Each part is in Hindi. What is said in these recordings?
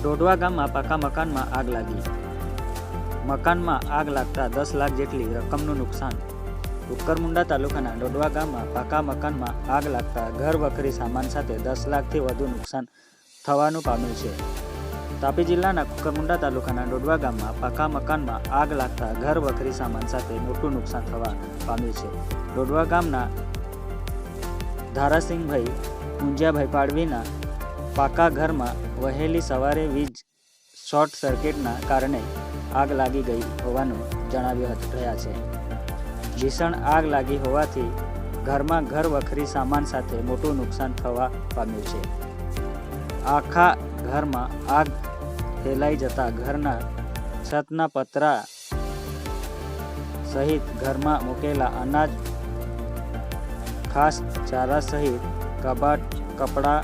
ડોડવા ગામમાં પાકા મકાનમાં આગ લાગી. મકાનમાં આગ લાગતા 10 લાખ જેટલી રકમનું નુકસાન. કુકરમુંડા તાલુકાના ડોડવા ગામમાં પાકા મકાનમાં આગ લાગતા ઘર વખરી સામાન સાથે 10 લાખથી વધુ નુકસાન થવાનું પામ્યું છે. તાપી જિલ્લાના કુકરમુંડા તાલુકાના ડોડવા ગામમાં પાકા મકાનમાં આગ લાગતા ઘર વખરી સામાન સાથે મોટું નુકસાન થવા પામ્યું છે. ડોડવા ગામના ધારાસિંહભાઈ મુંજિયાભાઈ પાડવીના પાકા ઘરમાં વહેલી સવારે વીજ શોર્ટ સર્કિટના કારણે આગ લાગી ગઈ હોવાનું જણાવ્યું રહ્યા છે. ભીષણ આગ લાગી હોવાથી ઘરમાં ઘર વખરી સામાન સાથે મોટું નુકસાન થવા પામ્યું છે. આખા ઘરમાં આગ ફેલાઈ જતા ઘરના છતના પતરા સહિત ઘરમાં મૂકેલા અનાજ, ખાસ ચારા સહિત કબાટ, કપડાં,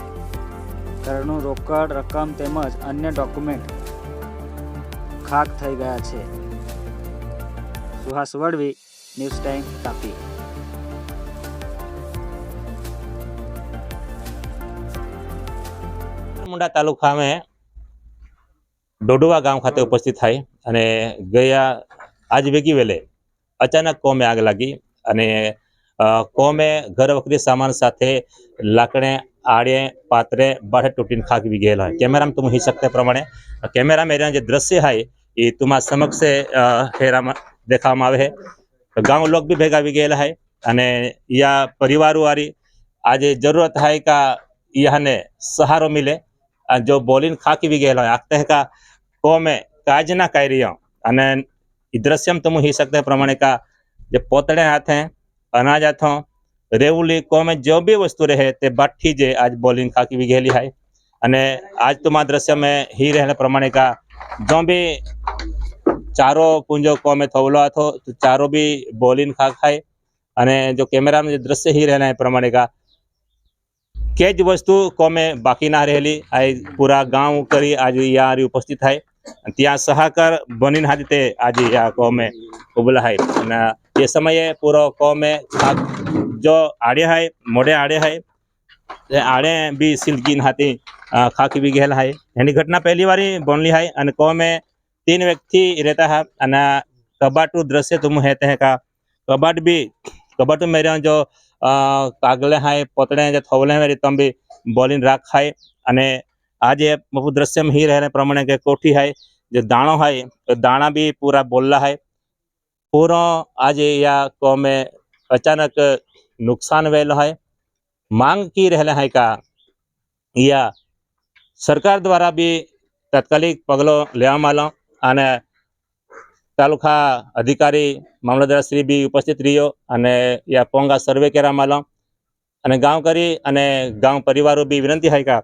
ઘરનું રોકડ રકમ તેમજ અન્ય ડોક્યુમેન્ટ ખાક થઈ ગયા છે. Suhas Vadvi, News Time, Tapi. मुंडा तालुका में डोडवा गांव खाते उपस्थित थाई अने गया आज वेगी वेले अचानक कोमे आग लगी अने कोमे घर वखरी सामान साथे लाकड़े, आड़े, पात्रे बाढ़े तूटीने खाक भी गયેલો है. कैमरा में तुम ही सकते प्रमाणे कैमरा में जो दृश्य है ये तुम्हारा समक्ष हेरा देखावामां आवे है. गांव लोग भी भेगा भी गયેલા है अने या परिवार वाली आज जरूरत है का यहने सहारो मिले. जो बोलीन खाकी भी गયેલો है आखते है का कोमे काज ना कार्य अने दृश्यम तुम ही सकते प्रमाणे का जो पोतड़े हाथे अनाज हाथों रेवली कोमे जो भी वस्तु रहे ते बाठी जे आज बोलीन खाकी भी गયેલી है. अने आज तुम दृश्य में ही रहने प्रमाणे का जो भी चारो पूंजो कोमे थोवलो थो तो चारो भी बोलीन खा खाए. अने जो कैमरा में दृश्य ही रहना है प्रमाणे का केज वस्तु कोमे बाकी ना रहेली आज पूरा गांव करी आज यहाँ उपस्थित है. त्या सहाकार बनीन हाथे आज यहाँ कोमे उबला है. ये समय पूरा कोमे जो आड़े है मोड़े आड़े है आड़े भी सिलकीन हाथी खाकी भी गયેલા है. एनी घटना पहली बार बनली है. अने कोमे 3 व्यक्ति रहता है. अने कबाट दृश्य तुम कहते हैं का कबाट में जो कागले है पोतड़े जो थोवले है तम भी बोलीन राख है. अने आज दृश्य में ही रहने प्रमाणे के कोठी है जो दाणो है तो दाणा भी पूरा बोलला है. पूरा आज या कोमे अचानक नुकसान वेलो है. मांग की रहले है का या सरकार द्वारा भी तात्कालिक पगलो लेवामां आलो अने तालुका अधिकारी मामलतदार श्री भी उपस्थित रह्यो अने या पोंगा सर्वे करामां आलो अने गांव करी अने गांव परिवारों भी विनंती है का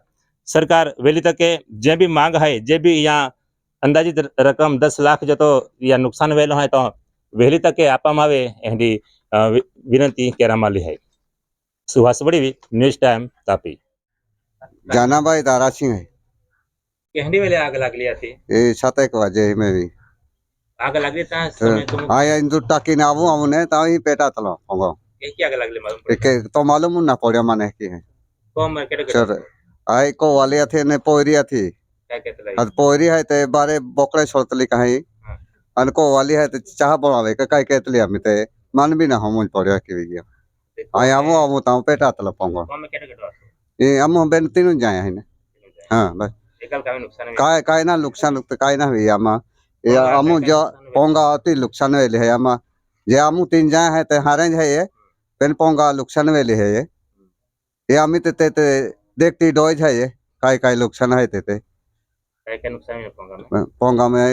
सरकार वेली तके जे भी मांग है जे भी यहाँ अंदाजित रकम 10 लाख जो तो या नुकसान वेलो है तो वेली तके आपवामां आवे एनी विनंती करामां आली है. Suhas Vadvi, News Time, Tapi. जानाभाई दारासिंह है. कहनी वेले आग लागली थी ये 7 वाजे में भी आग लागली ता समय तुम आया इंदु टाकी ने आऊ ने ता ही पेटा तलो होगो ये की आग लागली मालूम पड़े के तो मालूम ना पड़े माने की है कोम केटे सर आई को वाले थे ने पोरिया थी क्या कहते लगे अद पोरी है ते बारे बोकड़े छोड़तली कहीं अन को वाली है ते चाह बनावे के काई कहतली हम ते मान भी ना हम पड़े की गया आई आऊ ता पेटा तलो पोंगो कोम केटे ये हम बेन तीन जाए है ने हां बस एकल का नुकसान काय काय ना नुकसान तो काय ना हुई आमा या अमु जो पोंगा अति नुकसान वेले है आमा जे अमु 3 जाए है ते हारे है ये पेन पोंगा नुकसान वेले है ये आमी ते देखती डोज है ये काय काय नुकसान है ते काय नुकसान है पोंगा में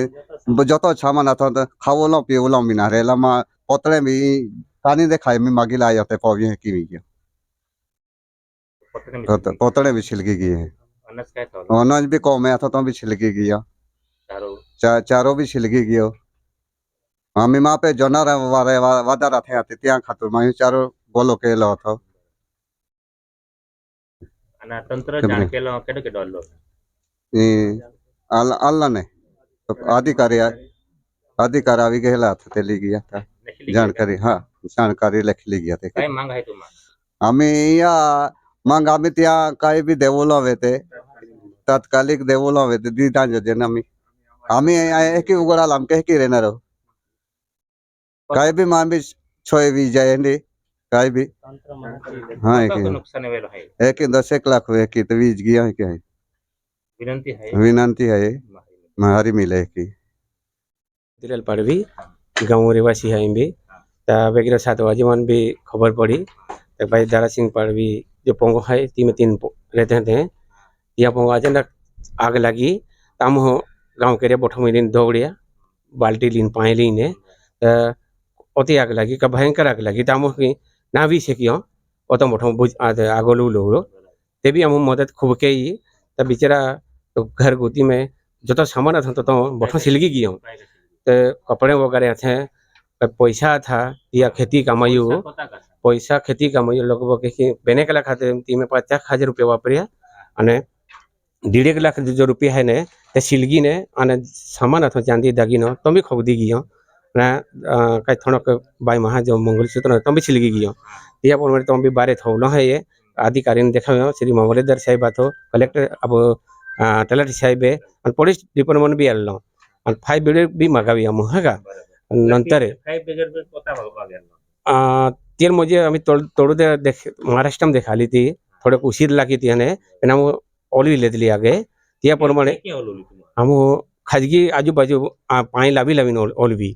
जतो सामान था तो खावलो पीवलो बिना रेला मा पोतळे भी पानी दे खाए में मागी लाया ते पवी है की गया पोतळे भी छिलकी गई है. अनाज काय था अनाज भी कम है था तो भी छिलकी गया चारो भी छिलकी गयो. हमें माँ पे जोनार वारे वादारा थे आते त्या खातर मैं चारो बोलो के लो था अना तंत्र जान के लो केडे के डोलो ए अल्लाह ने तो अधिकारी आवी गेला था ते ली गया था जानकारी. हाँ जानकारी लिख ली गया थे. काय मांग है तुम्हारा हमें या मांग आम्ही त्या काही बी देवलो हवे ते तात्कालिक देवोला हवे ते दी तांजो जे आम्ही एक उघडा लांब की रेणार आहो काय बी मामी छोय बी जायंडी काय बी हाँ एक नुकसान वेळ आहे एक 10 लाख हुए की तो वीज गया है क्या है विनंती है महारी मिले की तिरल पाड़वी गाँव रिवासी है भी वगैरह साथ वाजीवन भी खबर पड़ी तो भाई दारा सिंह पाड़वी जो पोंगो है तीन रहते हैं यहाँ पोंगो अचानक आग लगी तम हो गाँव के बोठो में दौड़िया बाल्टी लीन पाए लीन अति आग लगी का भयंकर आग लगी तम की ना भी से क्यों अतम बोठो बुझ आगोलू लो ते भी हम मदद खूब के तब बेचारा तो घर गुती में जो तो सामान था तो बोठो सिलगी गई तो कपड़े वगैरह थे पैसा था या खेती कमायु पैसा खेती कमायु लगभग बेने कला खाते में 50,000 रुपया वापरिया अने 1.5 लाख जो रुपया है ने ते सिलगी ने अने सामान था चांदी दागिनो तो भी खरीदी गई ना कई थोड़क बाई महा जो मंगलसूत्र तो भी सिलगी गई या पर तो भी बारे थोड़ा है ये अधिकारी ने देखा श्री मामलेदार साहब बात हो कलेक्टर अब तलाटी साहब पुलिस डिपार्टमेंट भी आलो और 5 ब्रिगेड भी मगावी हम है नंतर तीन मुझे अभी तोड़ दे देख महाराष्ट्र में देखा ली थी थोड़े उशीर लगी थी हने हम ओलवी ले दिली आगे त्या प्रमाणे हम खाजगी आजू बाजू पानी लाभी ओलवी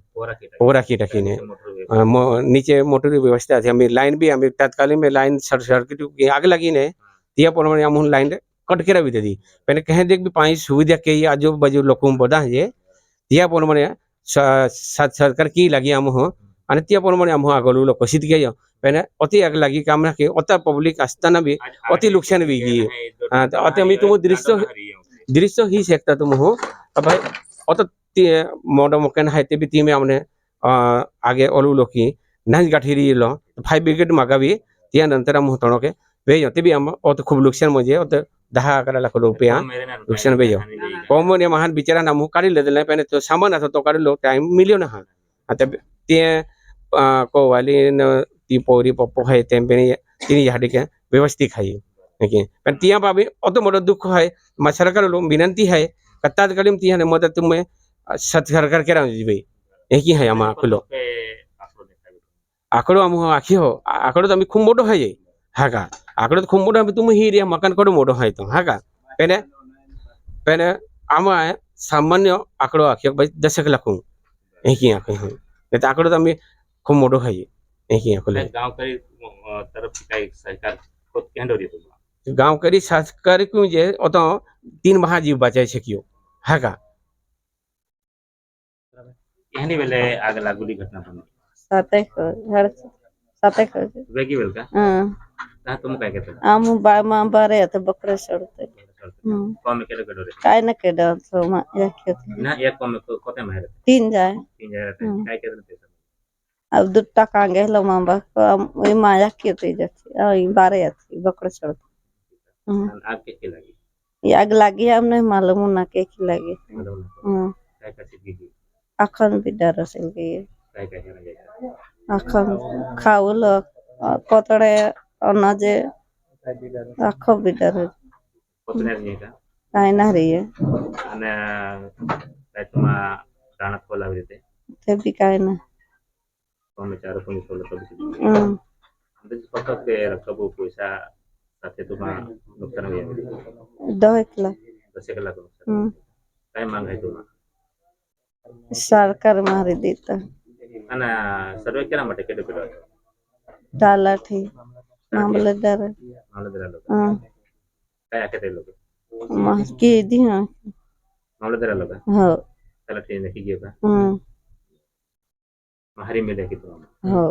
ओरा की रखी ने नीचे मोटर की व्यवस्था थी हमें लाइन भी हमें तत्कालीन में लाइन शॉर्ट सर्किट आग लगी ने त्या प्रमाणे हम लाइन कट के रवि दे दी पहले कहें देख भी पानी सुविधा के आजू बाजू लोग बदा है त्या प्रमाणे सरकार की लगी हम आणि त्या प्रमाणे आम आगोलू लोक कशीत गया पहले अति आग लगी काम ना अत पब्लिक असताना भी अति नुकसान भी गई अत मी तुम दृश्य ही सेकता तुम हो भाई अत मोड मकेन है ते भी ती में हमने आगे ओलू लोकी नाच गाठी लो 5 ब्रिगेड मगावी त्या नंतर हम तोड़ के वे ते भी हम अत खूब नुकसान मजे अत 10-11 लाख रुपया नुकसान वे कॉमन महान बिचारा नाम काढी ले पहले तो सामान आता तो काढी लो टाइम मिलियो ना हा आता ते को वाली ती पोरी पप्पो है तेंपेनी तीन झाड़ी के व्यवस्थित है लेकिन पण तिया बाबी अत मोठं दुःख है सरकार विनंती है तात्कालीन तिया मदद तुम्हें सरकार के राजी एक ही है हम आखलो आकड़ो हम आखी हो आकड़ो तो खूब मोटो है ये हाका आकड़ो तो खूब मोटो है तुम ही मकान कड़ो मोटो है तो हाका पहले पहले आम सामान्य आकड़ो आखियो भाई 10 लाख एक ही आँखें हैं नहीं तो आकड़ो तो खूब मोटो है ये एक ही आँख गांव करी तरफ से सरकार को केंद्र दी गांव करी सरकार क्यों जे अतो 3 महाजीव बचाए छे क्यों हाका एहनी बेले आग लागुली घटना बनी सातेक वेगी वेल का हां ता तुम काय करता आम बाय बारे आता बकरे सोडते कॉम में केले गडोरे काय न केड सो मा एक ना एक कॉम में कोते मारे 3 जाय 3 जगह काय करते पैसा अब 2 टका गेलो मांबा ओई माया केते जाती ओई बारे आती बकरे सोडते आग के लगी ये आग लगी हम नहीं मालूम ना के की लगी काय का चीज की अखन भी डर से गई काय काय करना जाए अखन खाउल पतड़े अनाजे अखो भी डर कोतने नहीं का काय ना रही है અને પેટમાં દાણા ખોલાવી રીતે ते भी काय ना કોમે ચારો કોની ખોલો તો બી અંદાજ ફક્ત કે રકબો પૈસા સાથે તો નુકસાન હોય 10 लाख 10 લાખ નુકસાન काय मांग आहे तुम्हाला सरकार मारी देता અને સર્વે કેના માટે કેડો કર્યો डाला थी मामलेदार મામલતદાર લોકો हां काय आके ते लोक मां की दी हां मामलतदार लोक हो त्याला ट्रेन की गेला हां महारी मिले की तुम्हाला हो